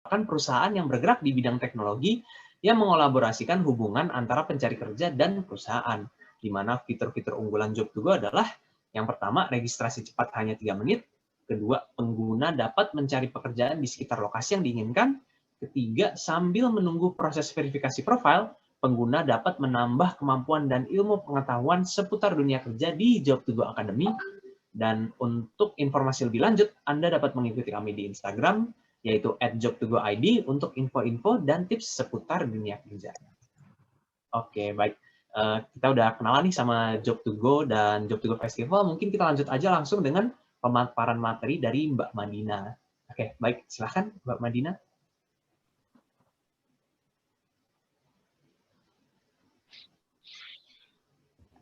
perusahaan yang bergerak di bidang teknologi yang mengolaborasikan hubungan antara pencari kerja dan perusahaan, di mana fitur-fitur unggulan Job2Go adalah yang pertama, registrasi cepat hanya 3 menit, kedua, pengguna dapat mencari pekerjaan di sekitar lokasi yang diinginkan, ketiga, sambil menunggu proses verifikasi profil, pengguna dapat menambah kemampuan dan ilmu pengetahuan seputar dunia kerja di Job2Go Academy. Dan untuk informasi lebih lanjut, Anda dapat mengikuti kami di Instagram, yaitu @job2goid untuk info-info dan tips seputar dunia kerja. Oke, baik. Kita udah kenalan nih sama Job2Go dan Job2Go Festival. Mungkin kita lanjut aja langsung dengan pemaparan materi dari Mbak Madina. Oke, baik. Silahkan Mbak Madina.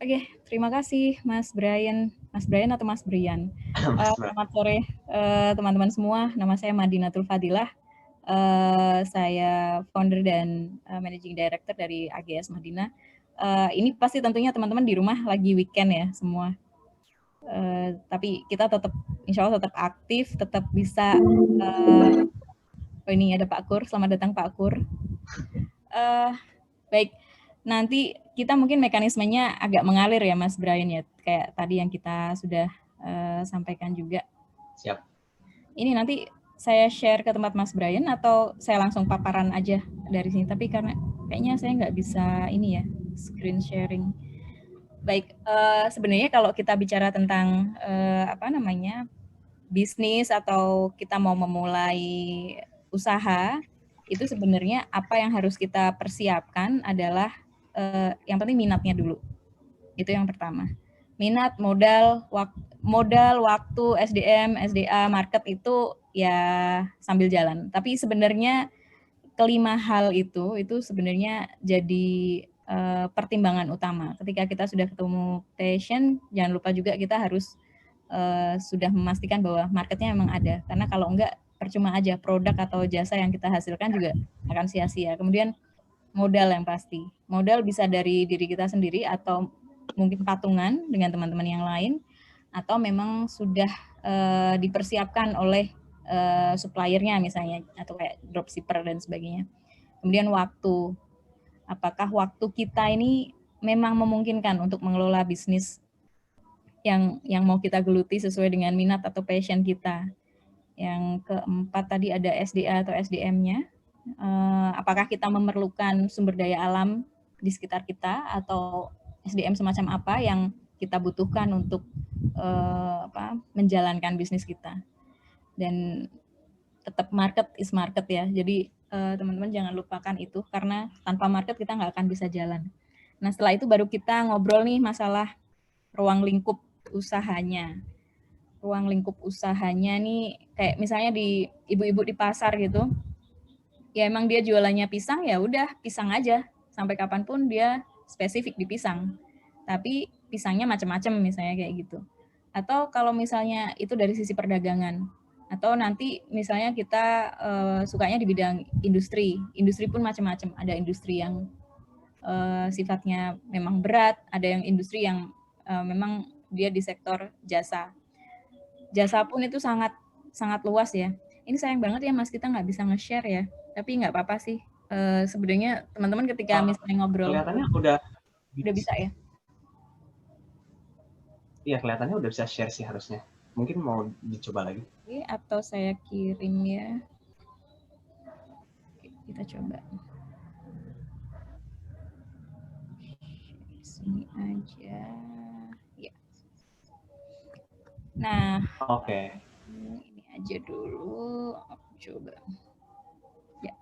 Oke, terima kasih Mas Brian atau Mas Brian. Selamat sore teman-teman semua. Nama saya Madinatul Fadilah. Saya founder dan managing director dari AGS Madinah. Ini pasti tentunya teman-teman di rumah lagi weekend ya semua. Tapi kita tetap, insya Allah tetap aktif, tetap bisa. Oh ini ada Pak Kur. Selamat datang Pak Kur. Baik. Nanti kita mungkin mekanismenya agak mengalir ya Mas Brian ya, kayak tadi yang kita sudah sampaikan juga. Siap. Ini nanti saya share ke tempat Mas Brian atau saya langsung paparan aja dari sini, tapi karena kayaknya saya nggak bisa ini ya, screen sharing. Baik, sebenarnya kalau kita bicara tentang bisnis atau kita mau memulai usaha, itu sebenarnya apa yang harus kita persiapkan adalah yang penting minatnya dulu. Itu yang pertama. Minat, modal, waktu, SDM, SDA, market itu ya sambil jalan. Tapi sebenarnya kelima hal itu sebenarnya jadi pertimbangan utama. Ketika kita sudah ketemu passion, jangan lupa juga kita harus sudah memastikan bahwa marketnya memang ada. Karena kalau enggak, percuma aja produk atau jasa yang kita hasilkan juga akan sia-sia. Kemudian modal yang pasti. Modal bisa dari diri kita sendiri atau mungkin patungan dengan teman-teman yang lain, atau memang sudah dipersiapkan oleh suppliernya misalnya, atau kayak dropshipper dan sebagainya. Kemudian waktu. Apakah waktu kita ini memang memungkinkan untuk mengelola bisnis yang mau kita geluti sesuai dengan minat atau passion kita. Yang keempat tadi ada SDA atau SDM-nya. Apakah kita memerlukan sumber daya alam di sekitar kita atau SDM semacam apa yang kita butuhkan untuk menjalankan bisnis kita. Dan tetap market is market ya. Jadi teman-teman jangan lupakan itu, karena tanpa market kita nggak akan bisa jalan. Nah setelah itu baru kita ngobrol nih masalah ruang lingkup usahanya. Ruang lingkup usahanya nih kayak misalnya di ibu-ibu di pasar gitu, ya emang dia jualannya pisang, ya udah pisang aja sampai kapanpun dia spesifik di pisang. Tapi pisangnya macam-macam misalnya kayak gitu. Atau kalau misalnya itu dari sisi perdagangan, atau nanti misalnya kita sukanya di bidang industri pun macam-macam. Ada industri yang sifatnya memang berat, ada yang industri yang memang dia di sektor jasa. Jasa pun itu sangat luas ya. Ini sayang banget ya Mas, kita nggak bisa nge-share ya. Tapi nggak apa-apa sih. Sebenarnya teman-teman ketika misalnya ngobrol. Kelihatannya udah bisa ya? Iya, kelihatannya udah bisa share sih harusnya. Mungkin mau dicoba lagi. Oke, atau saya kirim ya. Oke, kita coba. Sini aja. Ya. Nah, oke. Ini aja dulu. Aku coba. Ya.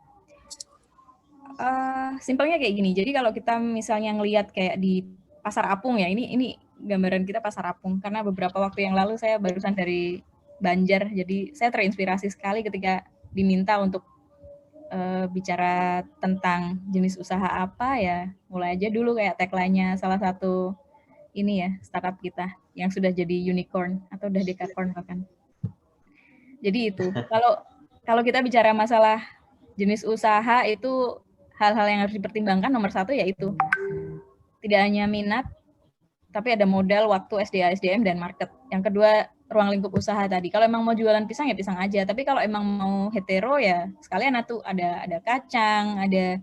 Simpelnya kayak gini. Jadi kalau kita misalnya ngelihat kayak di Pasar Apung ya, ini gambaran kita Pasar Apung, karena beberapa waktu yang lalu saya barusan dari Banjar, jadi saya terinspirasi sekali ketika diminta untuk bicara tentang jenis usaha apa ya, mulai aja dulu kayak tagline-nya salah satu ini ya, startup kita yang sudah jadi unicorn atau udah decacorn bahkan. Jadi itu, kalau kita bicara masalah jenis usaha itu hal-hal yang harus dipertimbangkan, nomor satu yaitu tidak hanya minat, tapi ada modal, waktu, SDA, SDM, dan market. Yang kedua, ruang lingkup usaha tadi. Kalau emang mau jualan pisang ya pisang aja. Tapi kalau emang mau hetero ya sekalian tuh ada kacang, ada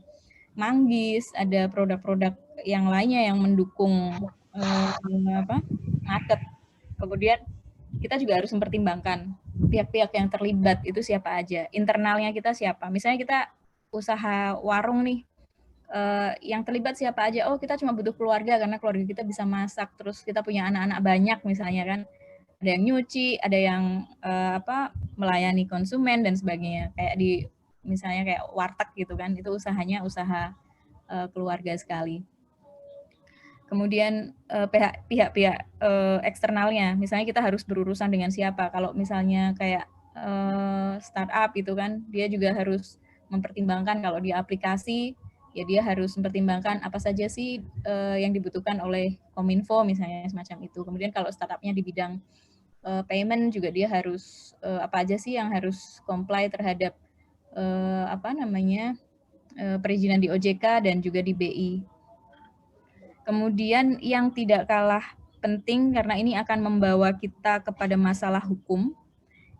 manggis, ada produk-produk yang lainnya yang mendukung market. Kemudian kita juga harus mempertimbangkan pihak-pihak yang terlibat itu siapa aja, internalnya kita siapa. Misalnya kita usaha warung nih, yang terlibat siapa aja. Oh, kita cuma butuh keluarga karena keluarga kita bisa masak, terus kita punya anak-anak banyak misalnya kan. Ada yang nyuci, ada yang melayani konsumen dan sebagainya. Kayak di misalnya kayak warteg gitu kan, itu usahanya usaha keluarga sekali. Kemudian pihak-pihak eksternalnya, misalnya kita harus berurusan dengan siapa. Kalau misalnya kayak startup itu kan, dia juga harus mempertimbangkan kalau dia aplikasi, ya dia harus mempertimbangkan apa saja sih yang dibutuhkan oleh Kominfo misalnya semacam itu. Kemudian kalau startupnya di bidang payment juga dia harus apa aja sih yang harus comply terhadap perizinan di OJK dan juga di BI. Kemudian yang tidak kalah penting karena ini akan membawa kita kepada masalah hukum,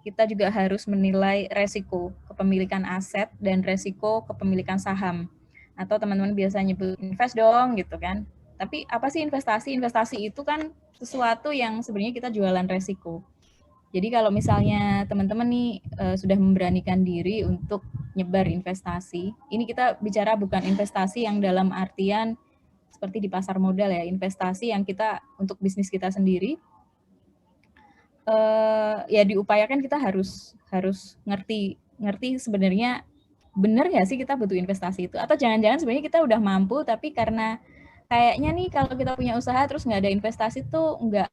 kita juga harus menilai resiko kepemilikan aset dan resiko kepemilikan saham. Atau teman-teman biasa nyebut invest dong gitu kan. Tapi apa sih investasi? Investasi itu kan sesuatu yang sebenarnya kita jualan resiko. Jadi kalau misalnya teman-teman nih sudah memberanikan diri untuk nyebar investasi, ini kita bicara bukan investasi yang dalam artian seperti di pasar modal ya, investasi yang kita untuk bisnis kita sendiri, ya diupayakan kita harus ngerti sebenarnya benar nggak sih kita butuh investasi itu, atau jangan-jangan sebenarnya kita udah mampu tapi karena kayaknya nih kalau kita punya usaha terus nggak ada investasi tuh nggak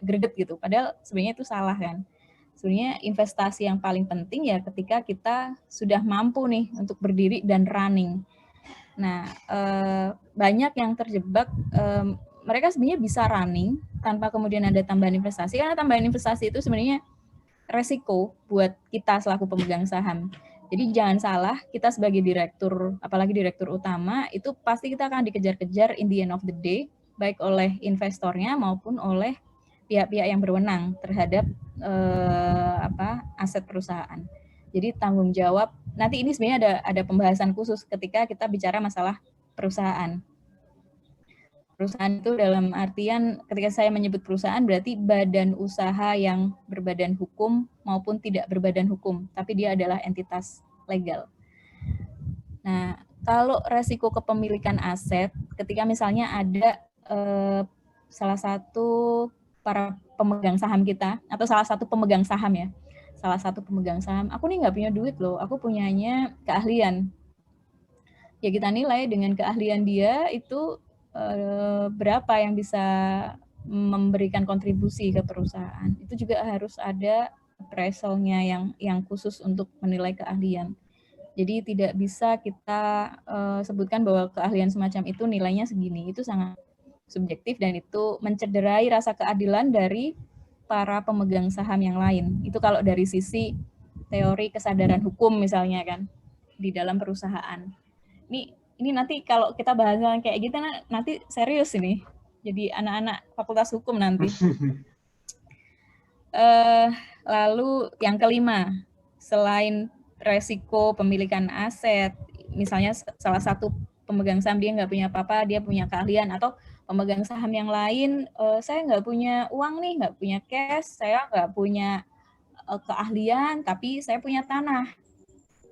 greget gitu, padahal sebenarnya itu salah kan. Sebenarnya investasi yang paling penting ya ketika kita sudah mampu nih untuk berdiri dan running. Nah, banyak yang terjebak, mereka sebenarnya bisa running tanpa kemudian ada tambahan investasi, karena tambahan investasi itu sebenarnya resiko buat kita selaku pemegang saham. Jadi jangan salah, kita sebagai direktur, apalagi direktur utama, itu pasti kita akan dikejar-kejar in the end of the day, baik oleh investornya maupun oleh pihak-pihak yang berwenang terhadap aset perusahaan. Jadi tanggung jawab, nanti ini sebenarnya ada pembahasan khusus ketika kita bicara masalah perusahaan. Perusahaan itu dalam artian ketika saya menyebut perusahaan berarti badan usaha yang berbadan hukum maupun tidak berbadan hukum, tapi dia adalah entitas legal. Nah, kalau resiko kepemilikan aset, ketika misalnya ada salah satu para pemegang saham kita, atau salah satu pemegang saham ya, salah satu pemegang saham, aku nih nggak punya duit loh, aku punyanya keahlian. Ya kita nilai dengan keahlian dia itu berapa yang bisa memberikan kontribusi ke perusahaan. Itu juga harus ada appraisalnya yang khusus untuk menilai keahlian. Jadi tidak bisa kita sebutkan bahwa keahlian semacam itu nilainya segini. Itu sangat subjektif dan itu mencederai rasa keadilan dari para pemegang saham yang lain. Itu kalau dari sisi teori kesadaran hukum misalnya kan di dalam perusahaan. Ini nanti kalau kita bahas kayak gitu nanti serius ini. Jadi anak-anak fakultas hukum nanti. Lalu yang kelima, selain resiko pemilikan aset, misalnya salah satu pemegang saham dia nggak punya apa-apa, dia punya keahlian, atau pemegang saham yang lain, saya nggak punya uang nih, nggak punya cash, saya nggak punya keahlian, tapi saya punya tanah.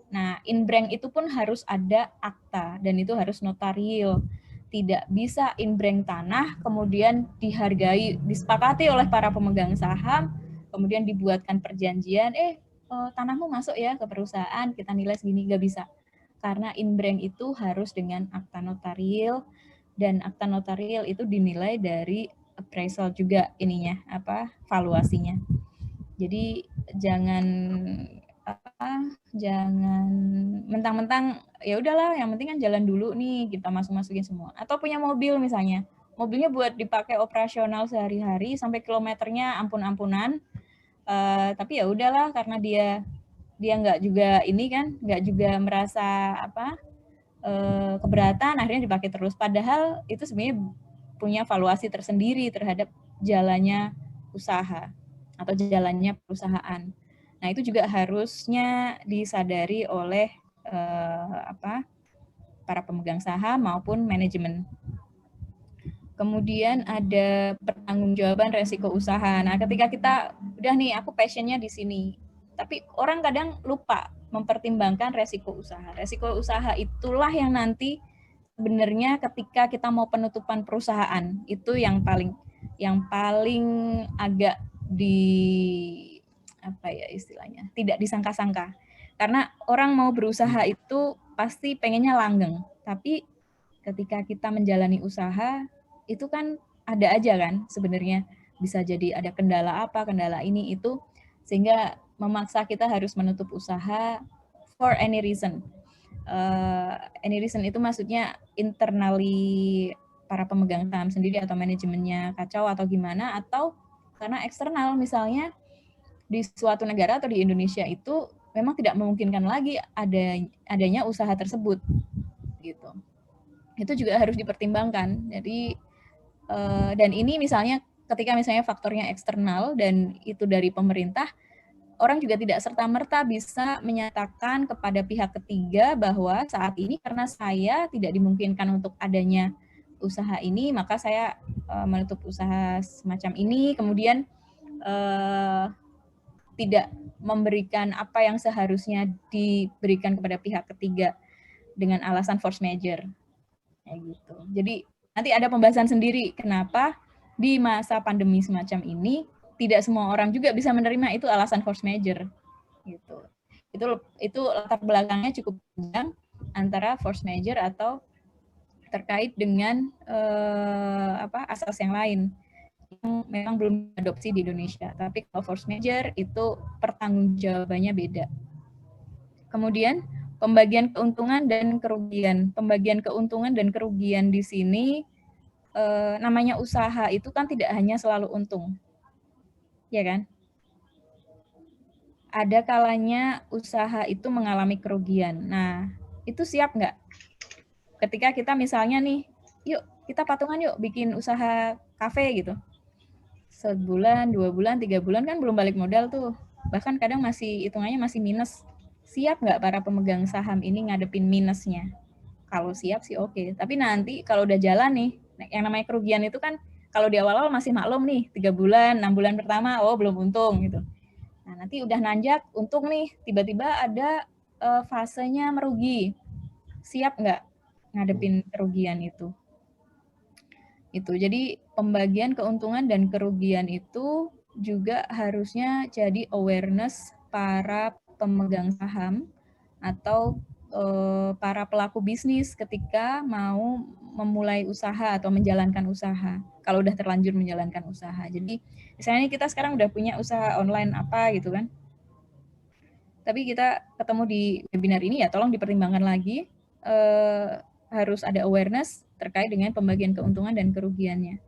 Nah, inbrank itu pun harus ada akta, dan itu harus notarial. Tidak bisa inbrank tanah, kemudian dihargai, disepakati oleh para pemegang saham, kemudian dibuatkan perjanjian, tanahmu masuk ya ke perusahaan, kita nilai segini, nggak bisa. Karena inbrank itu harus dengan akta notarial, dan akta notarial itu dinilai dari appraisal juga ininya, valuasinya. Jadi jangan mentang-mentang ya udahlah, yang penting kan jalan dulu nih, kita masukin semua. Atau punya mobil misalnya, mobilnya buat dipakai operasional sehari-hari sampai kilometernya ampun-ampunan, tapi ya udahlah karena dia nggak juga ini kan, nggak juga merasa keberatan, akhirnya dipakai terus. Padahal itu sebenarnya punya valuasi tersendiri terhadap jalannya usaha. atau jalannya perusahaan. Nah, itu juga harusnya disadari oleh para pemegang saham maupun manajemen. Kemudian ada pertanggungjawaban resiko usaha. Nah, ketika kita udah nih, aku passionnya di sini, tapi orang kadang lupa mempertimbangkan resiko usaha. Resiko usaha itulah yang nanti sebenarnya ketika kita mau penutupan perusahaan itu yang paling agak istilahnya tidak disangka-sangka. Karena orang mau berusaha itu pasti pengennya langgeng, tapi ketika kita menjalani usaha itu kan ada aja kan sebenarnya, bisa jadi ada kendala ini itu, sehingga memaksa kita harus menutup usaha for any reason. Any reason itu maksudnya internally para pemegang saham sendiri atau manajemennya kacau atau gimana, atau karena eksternal, misalnya di suatu negara atau di Indonesia itu memang tidak memungkinkan lagi adanya usaha tersebut gitu. Itu juga harus dipertimbangkan. Jadi dan ini misalnya ketika misalnya faktornya eksternal dan itu dari pemerintah, orang juga tidak serta-merta bisa menyatakan kepada pihak ketiga bahwa saat ini karena saya tidak dimungkinkan untuk adanya usaha ini, maka saya menutup usaha semacam ini, kemudian tidak memberikan apa yang seharusnya diberikan kepada pihak ketiga dengan alasan force majeure. Kayak gitu. Jadi nanti ada pembahasan sendiri kenapa di masa pandemi semacam ini tidak semua orang juga bisa menerima itu alasan force majeure gitu. Itu latar belakangnya cukup panjang antara force majeure atau terkait dengan asas yang lain yang memang belum diadopsi di Indonesia. Tapi kalau force majeure itu pertanggungjawabannya beda. Kemudian pembagian keuntungan dan kerugian. Pembagian keuntungan dan kerugian di sini namanya usaha itu kan tidak hanya selalu untung, ya kan? Ada kalanya usaha itu mengalami kerugian. Nah, itu siap nggak? Ketika kita misalnya nih, yuk kita patungan yuk bikin usaha kafe gitu. Sebulan, 2 bulan, 3 bulan kan belum balik modal tuh. Bahkan kadang masih hitungannya masih minus. Siap nggak para pemegang saham ini ngadepin minusnya? Kalau siap sih oke. Tapi nanti kalau udah jalan nih, yang namanya kerugian itu kan kalau di awal-awal masih maklum nih, 3 bulan, 6 bulan pertama, oh belum untung gitu. Nah nanti udah nanjak, untung nih, tiba-tiba ada fasenya merugi. Siap nggak ngadepin kerugian itu? Jadi pembagian keuntungan dan kerugian itu juga harusnya jadi awareness para pemegang saham atau para pelaku bisnis ketika mau memulai usaha atau menjalankan usaha. Kalau udah terlanjur menjalankan usaha. Jadi misalnya kita sekarang udah punya usaha online apa gitu kan. Tapi kita ketemu di webinar ini ya tolong dipertimbangkan lagi, harus ada awareness terkait dengan pembagian keuntungan dan kerugiannya.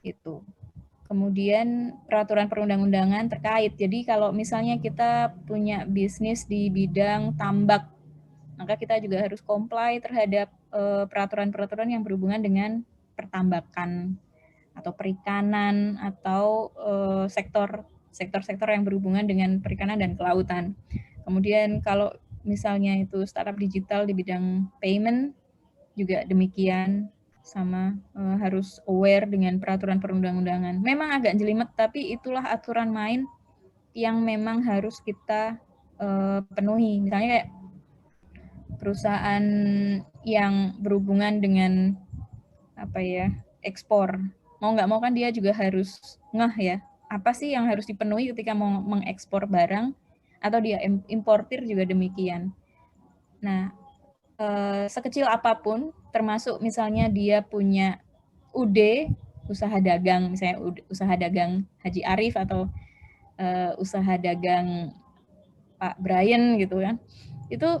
Itu. Kemudian peraturan perundang-undangan terkait. Jadi kalau misalnya kita punya bisnis di bidang tambak, maka kita juga harus comply terhadap peraturan-peraturan yang berhubungan dengan pertambakan atau perikanan atau sektor-sektor yang berhubungan dengan perikanan dan kelautan. Kemudian kalau misalnya itu startup digital di bidang payment juga demikian, sama harus aware dengan peraturan perundang-undangan. Memang agak jelimet, tapi itulah aturan main yang memang harus kita penuhi. Misalnya kayak perusahaan yang berhubungan dengan ekspor, mau nggak mau kan dia juga harus ngeh ya, apa sih yang harus dipenuhi ketika mau mengekspor barang, atau dia importir juga demikian. Nah, sekecil apapun, termasuk misalnya dia punya UD, usaha dagang, misalnya usaha dagang Haji Arif atau usaha dagang Pak Brian gitu kan, itu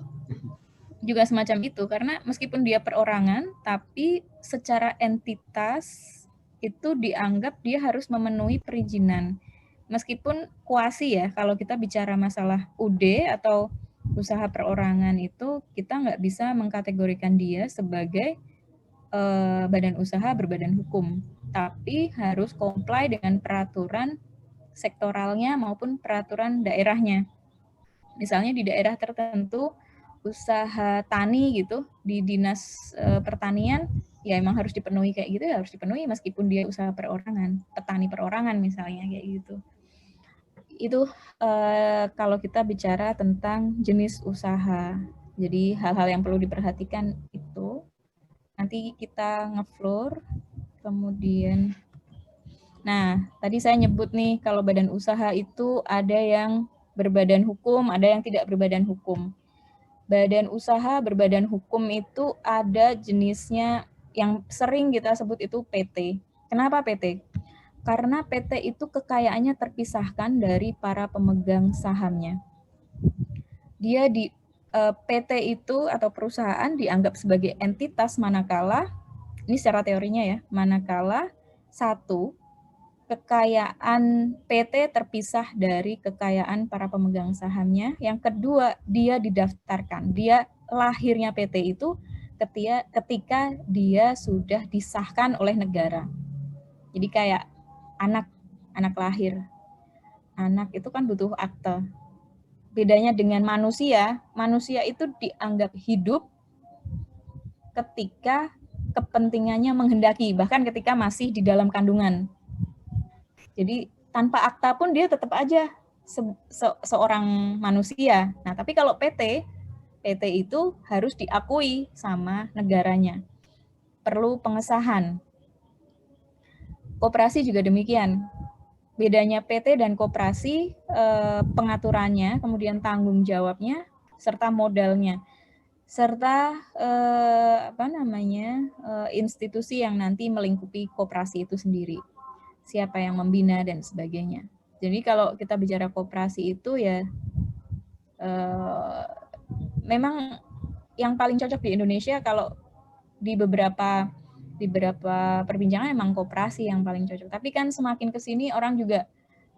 juga semacam itu, karena meskipun dia perorangan, tapi secara entitas itu dianggap dia harus memenuhi perizinan. Meskipun kuasi ya, kalau kita bicara masalah UD atau usaha perorangan itu, kita nggak bisa mengkategorikan dia sebagai badan usaha berbadan hukum, tapi harus comply dengan peraturan sektoralnya maupun peraturan daerahnya. Misalnya di daerah tertentu usaha tani gitu di dinas pertanian ya emang harus dipenuhi kayak gitu, ya harus dipenuhi meskipun dia usaha perorangan, petani perorangan misalnya kayak gitu. Itu kalau kita bicara tentang jenis usaha. Jadi hal-hal yang perlu diperhatikan itu. Nanti kita nge-floor, kemudian nah, tadi saya nyebut nih kalau badan usaha itu ada yang berbadan hukum, ada yang tidak berbadan hukum. Badan usaha berbadan hukum itu ada jenisnya yang sering kita sebut itu PT. Kenapa PT? Karena PT itu kekayaannya terpisahkan dari para pemegang sahamnya. Dia di PT itu atau perusahaan dianggap sebagai entitas manakala, ini secara teorinya ya, manakala satu, kekayaan PT terpisah dari kekayaan para pemegang sahamnya. Yang kedua, dia didaftarkan. Dia lahirnya PT itu ketika dia sudah disahkan oleh negara. Jadi kayak anak lahir. Anak itu kan butuh akte. Bedanya dengan manusia itu dianggap hidup ketika kepentingannya menghendaki, bahkan ketika masih di dalam kandungan. Jadi tanpa akta pun dia tetap aja seorang manusia. Nah, tapi kalau PT itu harus diakui sama negaranya. Perlu pengesahan. Koperasi juga demikian. Bedanya PT dan koperasi, pengaturannya, kemudian tanggung jawabnya, serta modalnya, serta institusi yang nanti melingkupi koperasi itu sendiri. Siapa yang membina dan sebagainya. Jadi kalau kita bicara koperasi itu ya memang yang paling cocok di Indonesia kalau di beberapa perbincangan memang koperasi yang paling cocok. Tapi kan semakin ke sini orang juga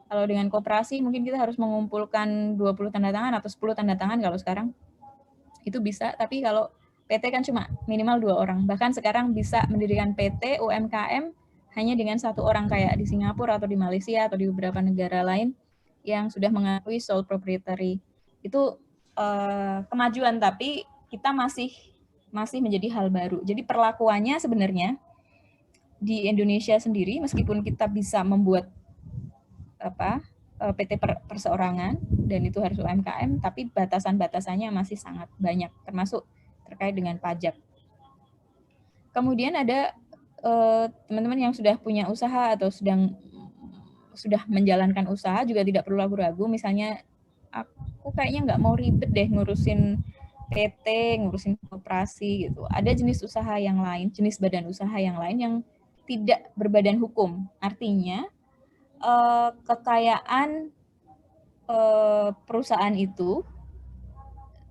kalau dengan koperasi mungkin kita harus mengumpulkan 20 tanda tangan atau 10 tanda tangan kalau sekarang. Itu bisa, tapi kalau PT kan cuma minimal 2 orang. Bahkan sekarang bisa mendirikan PT UMKM hanya dengan 1 orang kayak di Singapura atau di Malaysia atau di beberapa negara lain yang sudah mengakui sole proprietary. Itu kemajuan, tapi kita masih menjadi hal baru. Jadi perlakuannya sebenarnya di Indonesia sendiri, meskipun kita bisa membuat PT perseorangan dan itu harus UMKM, tapi batasan-batasannya masih sangat banyak, termasuk terkait dengan pajak. Kemudian ada teman-teman yang sudah punya usaha atau sudah menjalankan usaha juga tidak perlu ragu-ragu. Misalnya aku kayaknya nggak mau ribet deh ngurusin PT, ngurusin koperasi gitu. Ada jenis usaha yang lain, jenis badan usaha yang lain yang tidak berbadan hukum. Artinya kekayaan perusahaan itu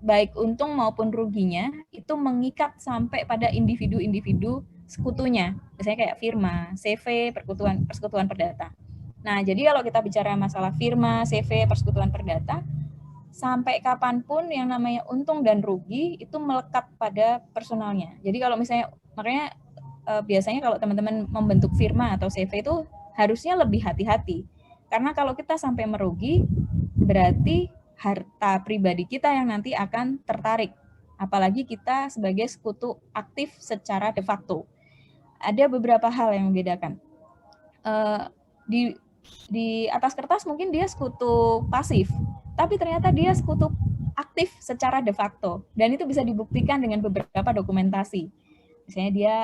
baik untung maupun ruginya itu mengikat sampai pada individu-individu sekutunya. Misalnya kayak firma, CV, persekutuan perdata. Nah, jadi kalau kita bicara masalah firma, CV, persekutuan perdata, sampai kapanpun yang namanya untung dan rugi itu melekat pada personalnya. Jadi kalau misalnya, makanya biasanya kalau teman-teman membentuk firma atau CV itu harusnya lebih hati-hati. Karena kalau kita sampai merugi, berarti harta pribadi kita yang nanti akan tertarik. Apalagi kita sebagai sekutu aktif secara de facto. Ada beberapa hal yang membedakan. Di atas kertas mungkin dia sekutu pasif, tapi ternyata dia sekutu aktif secara de facto. Dan itu bisa dibuktikan dengan beberapa dokumentasi. Misalnya dia,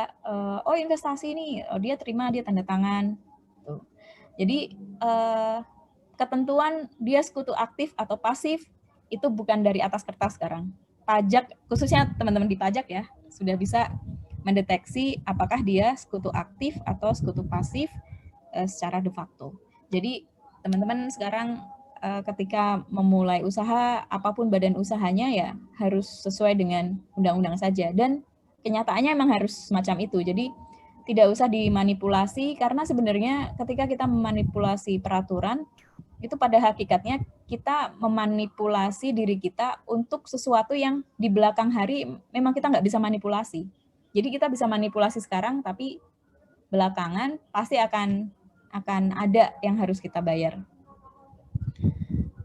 investasi nih, dia terima, dia tanda tangan. Tuh. Jadi ketentuan dia sekutu aktif atau pasif itu bukan dari atas kertas sekarang. Pajak, khususnya teman-teman di pajak ya, sudah bisa mendeteksi apakah dia sekutu aktif atau sekutu pasif secara de facto. Jadi teman-teman sekarang ketika memulai usaha, apapun badan usahanya ya harus sesuai dengan undang-undang saja. Dan kenyataannya memang harus semacam itu. Jadi tidak usah dimanipulasi, karena sebenarnya ketika kita memanipulasi peraturan, itu pada hakikatnya kita memanipulasi diri kita untuk sesuatu yang di belakang hari memang kita nggak bisa manipulasi. Jadi kita bisa manipulasi sekarang, tapi belakangan pasti akan ada yang harus kita bayar.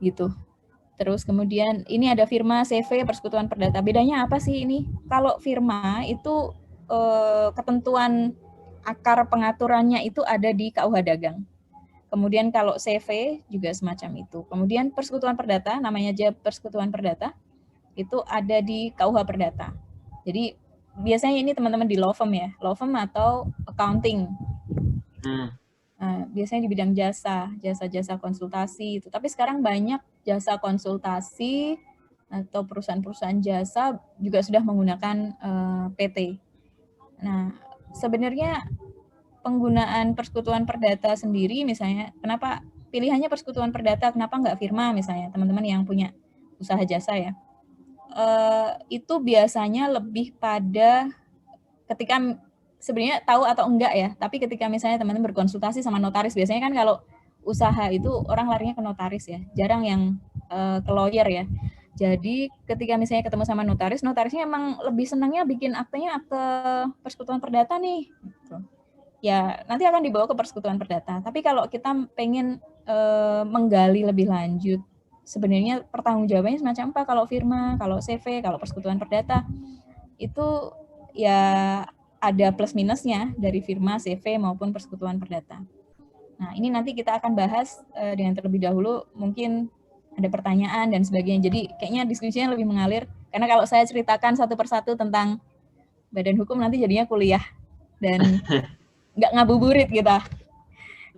gitu. Terus kemudian ini ada firma, CV, persekutuan perdata. Bedanya apa sih ini? Kalau firma itu ketentuan akar pengaturannya itu ada di KUH Dagang. Kemudian kalau CV juga semacam itu. Kemudian persekutuan perdata, namanya aja persekutuan perdata, itu ada di KUH Perdata. Jadi biasanya ini teman-teman di law firm ya, law firm atau accounting. Biasanya di bidang jasa konsultasi itu. Tapi sekarang banyak jasa konsultasi atau perusahaan-perusahaan jasa juga sudah menggunakan PT. Nah, sebenarnya penggunaan persekutuan perdata sendiri misalnya, kenapa pilihannya persekutuan perdata, kenapa nggak firma misalnya, teman-teman yang punya usaha jasa ya. Itu biasanya lebih pada ketika sebenarnya tahu atau enggak ya, tapi ketika misalnya teman-teman berkonsultasi sama notaris, biasanya kan kalau usaha itu orang larinya ke notaris ya, jarang yang ke lawyer ya. Jadi ketika misalnya ketemu sama notaris, notarisnya emang lebih senangnya bikin aktenya akte persekutuan perdata nih. Gitu. Ya nanti akan dibawa ke persekutuan perdata. Tapi kalau kita pengen menggali lebih lanjut, sebenarnya pertanggungjawabannya semacam apa kalau firma, kalau CV, kalau persekutuan perdata, itu ya ada plus minusnya dari firma, CV maupun persekutuan perdata. Nah, ini nanti kita akan bahas dengan terlebih dahulu, mungkin ada pertanyaan dan sebagainya. Jadi kayaknya diskusinya lebih mengalir, karena kalau saya ceritakan satu persatu tentang badan hukum nanti jadinya kuliah dan nggak ngabuburit kita.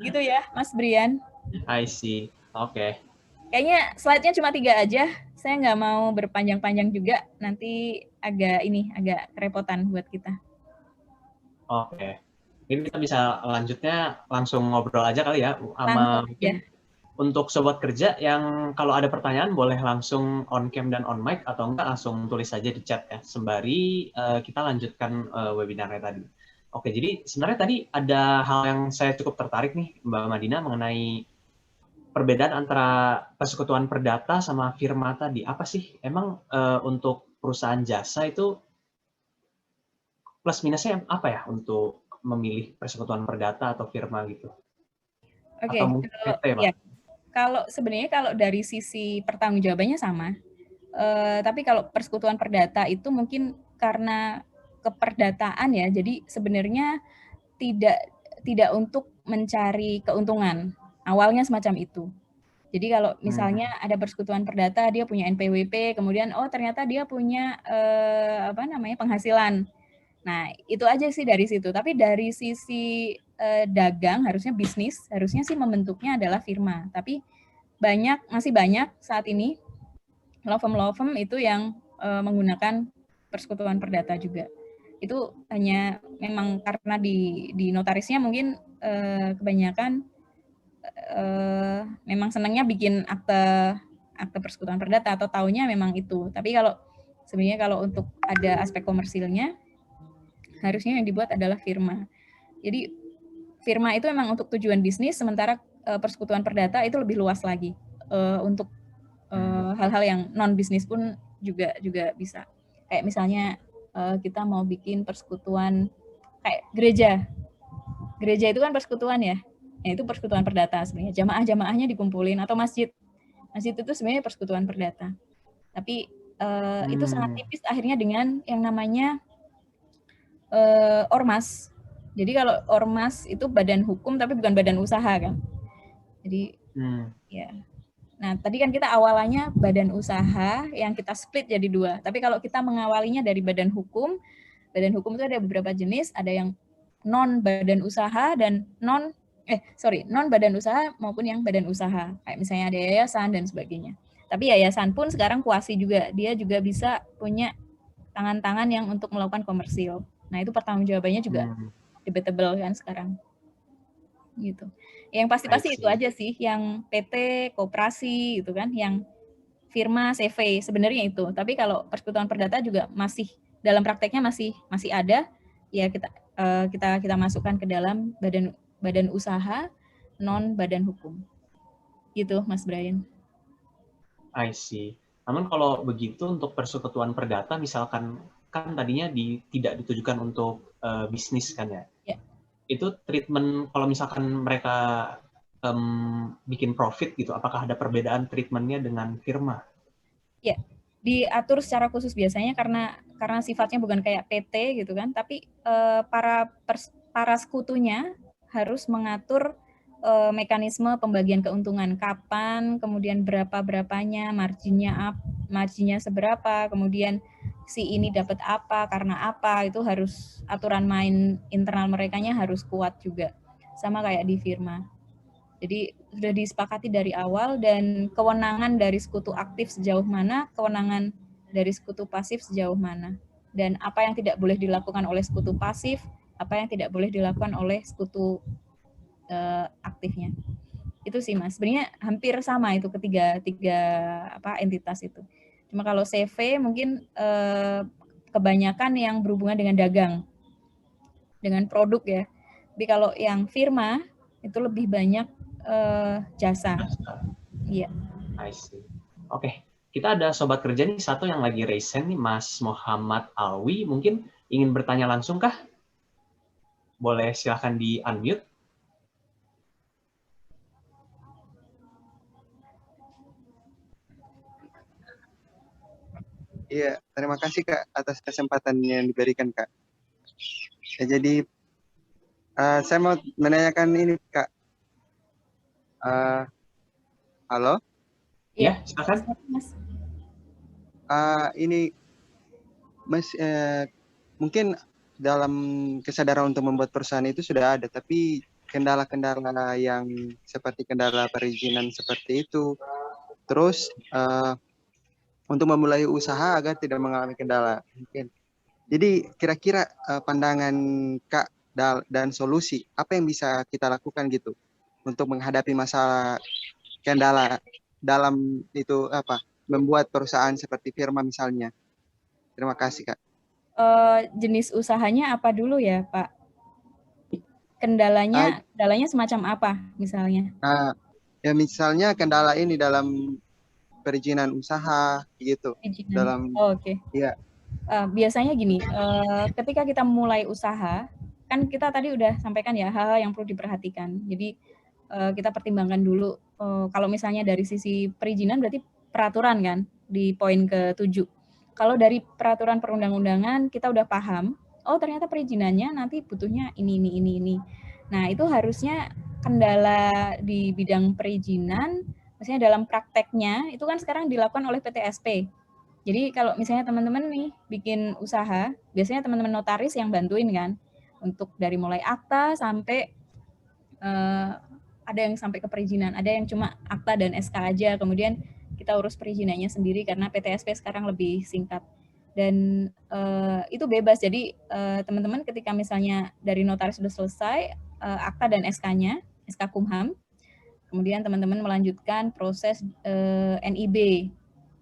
Gitu ya, Mas Brian. I see. Oke. Kayaknya slide-nya cuma 3 aja. Saya nggak mau berpanjang-panjang juga, nanti agak kerepotan buat kita. Oke. Ini kita bisa lanjutnya langsung ngobrol aja kali ya, sama mungkin untuk sobat kerja yang kalau ada pertanyaan boleh langsung on cam dan on mic, atau enggak langsung tulis saja di chat ya, sembari kita lanjutkan webinarnya tadi. Oke, jadi sebenarnya tadi ada hal yang saya cukup tertarik nih, Mbak Madina, mengenai perbedaan antara persekutuan perdata sama firma tadi. Apa sih emang untuk perusahaan jasa itu plus minusnya apa ya untuk memilih persekutuan perdata atau firma gitu? Oke, Atau mungkin PT, Pak? ya. Sebenarnya kalau dari sisi pertanggungjawabannya sama, tapi kalau persekutuan perdata itu mungkin karena keperdataan ya, jadi sebenarnya tidak untuk mencari keuntungan. Awalnya semacam itu. Jadi kalau misalnya ada persekutuan perdata, dia punya NPWP, kemudian ternyata dia punya penghasilan. Nah, itu aja sih dari situ. Tapi dari sisi dagang, harusnya bisnis, harusnya sih membentuknya adalah firma. Tapi masih banyak saat ini law firm itu yang menggunakan persekutuan perdata juga. Itu hanya memang karena di notarisnya mungkin kebanyakan memang senangnya bikin akte persekutuan perdata atau taunya memang itu. Tapi sebenarnya kalau untuk ada aspek komersilnya, harusnya yang dibuat adalah firma. Jadi firma itu memang untuk tujuan bisnis, sementara persekutuan perdata itu lebih luas lagi untuk hal-hal yang non bisnis pun juga bisa. Kayak misalnya kita mau bikin persekutuan kayak gereja itu kan persekutuan ya. Nah, itu persekutuan perdata sebenarnya. Jamaah-jamaahnya dikumpulin, atau masjid itu sebenarnya persekutuan perdata. Tapi itu sangat tipis akhirnya dengan yang namanya ormas. Jadi kalau ormas itu badan hukum tapi bukan badan usaha kan. Jadi ya. Nah, tadi kan kita awalannya badan usaha yang kita split jadi 2. Tapi kalau kita mengawalinya dari badan hukum itu ada beberapa jenis, ada yang non badan usaha dan non badan usaha maupun yang badan usaha. Kayak misalnya ada yayasan dan sebagainya. Tapi yayasan pun sekarang kuasi juga, dia juga bisa punya tangan-tangan yang untuk melakukan komersil. Nah, itu pertanggungjawabannya juga debatable kan sekarang. Gitu. Yang pasti-pasti itu aja sih, yang PT, koperasi gitu kan, yang firma, CV sebenarnya itu. Tapi kalau persekutuan perdata juga masih dalam prakteknya masih ada, ya kita masukkan ke dalam badan usaha non badan hukum. Gitu, Mas Brian. I see. Namun kalau begitu untuk persekutuan perdata, misalkan kan tadinya tidak ditujukan untuk bisnis kan ya? Ya. Itu treatment kalau misalkan mereka bikin profit gitu? Apakah ada perbedaan treatmentnya dengan firma? Ya, diatur secara khusus biasanya karena sifatnya bukan kayak PT gitu kan, tapi para sekutunya harus mengatur mekanisme pembagian keuntungan, kapan, kemudian berapanya, marginnya seberapa, kemudian si ini dapat apa, karena apa, itu harus aturan main internal merekanya harus kuat juga, sama kayak di firma. Jadi sudah disepakati dari awal, dan kewenangan dari sekutu aktif sejauh mana, kewenangan dari sekutu pasif sejauh mana. Dan apa yang tidak boleh dilakukan oleh sekutu pasif, apa yang tidak boleh dilakukan oleh sekutu aktifnya. Itu sih Mas. Sebenarnya hampir sama itu tiga entitas itu. Cuma kalau CV mungkin kebanyakan yang berhubungan dengan dagang, dengan produk ya. Tapi kalau yang firma itu lebih banyak jasa. Iya. I see. Oke, kita ada sobat kerja nih satu yang lagi raise hand nih, Mas Muhammad Alwi. Mungkin ingin bertanya langsung kah? Boleh silahkan di unmute. Iya, terima kasih Kak atas kesempatan yang diberikan Kak. Ya, jadi saya mau menanyakan ini Kak. Halo? Ya, silakan. Mas. Ini Mas, mungkin dalam kesadaran untuk membuat perusahaan itu sudah ada, tapi kendala-kendala yang seperti kendala perizinan seperti itu, terus untuk memulai usaha agar tidak mengalami kendala mungkin. Jadi kira-kira pandangan Kak dan solusi apa yang bisa kita lakukan gitu untuk menghadapi masalah kendala dalam itu membuat perusahaan seperti firma misalnya. Terima kasih Kak. Jenis usahanya apa dulu ya Pak? Kendalanya semacam apa misalnya? Ya misalnya kendala ini dalam perizinan usaha gitu. Dalam Oke. ya. Biasanya gini, ketika kita mulai usaha, kan kita tadi udah sampaikan ya hal-hal yang perlu diperhatikan. Jadi kita pertimbangkan dulu. Kalau misalnya dari sisi perizinan berarti peraturan kan di poin ke-7. Kalau dari peraturan perundang-undangan kita udah paham, oh ternyata perizinannya nanti butuhnya ini. Nah itu harusnya kendala di bidang perizinan, misalnya dalam prakteknya itu kan sekarang dilakukan oleh PTSP. Jadi kalau misalnya teman-teman nih bikin usaha, biasanya teman-teman notaris yang bantuin kan, untuk dari mulai akta sampai ada yang sampai ke perizinan, ada yang cuma akta dan SK aja, kemudian kita urus perizinannya sendiri karena PTSP sekarang lebih singkat. Dan itu bebas, jadi teman-teman ketika misalnya dari notaris sudah selesai akta dan SK-nya, SK Kumham, kemudian teman-teman melanjutkan proses NIB.